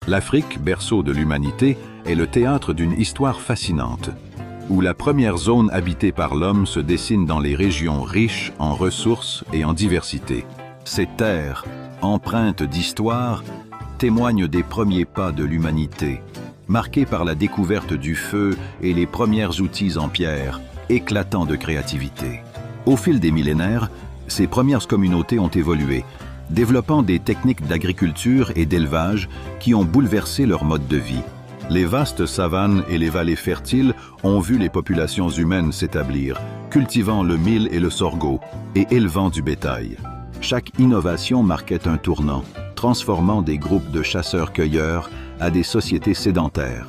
L'Afrique, berceau de l'humanité, est le théâtre d'une histoire fascinante, où la première zone habitée par l'homme se dessine dans les régions riches en ressources et en diversité. Ces terres, empreintes d'histoire, témoignent des premiers pas de l'humanité, marqués par la découverte du feu et les premiers outils en pierre, éclatants de créativité. Au fil des millénaires, ces premières communautés ont évolué, développant des techniques d'agriculture et d'élevage qui ont bouleversé leur mode de vie. Les vastes savanes et les vallées fertiles ont vu les populations humaines s'établir, cultivant le mil et le sorgho et élevant du bétail. Chaque innovation marquait un tournant, transformant des groupes de chasseurs-cueilleurs à des sociétés sédentaires.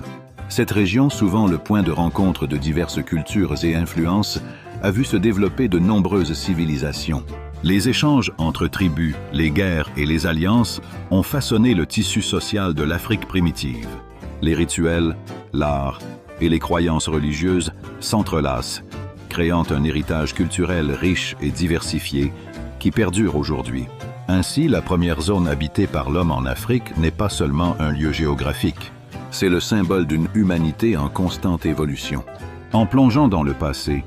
Cette région, souvent le point de rencontre de diverses cultures et influences, a vu se développer de nombreuses civilisations. Les échanges entre tribus, les guerres et les alliances ont façonné le tissu social de l'Afrique primitive. Les rituels, l'art et les croyances religieuses s'entrelacent, créant un héritage culturel riche et diversifié qui perdure aujourd'hui. Ainsi, la première zone habitée par l'homme en Afrique n'est pas seulement un lieu géographique. C'est le symbole d'une humanité en constante évolution. En plongeant dans le passé,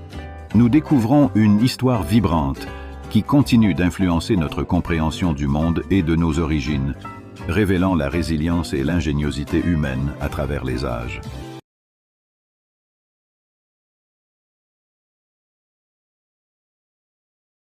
nous découvrons une histoire vibrante qui continue d'influencer notre compréhension du monde et de nos origines, révélant la résilience et l'ingéniosité humaine à travers les âges.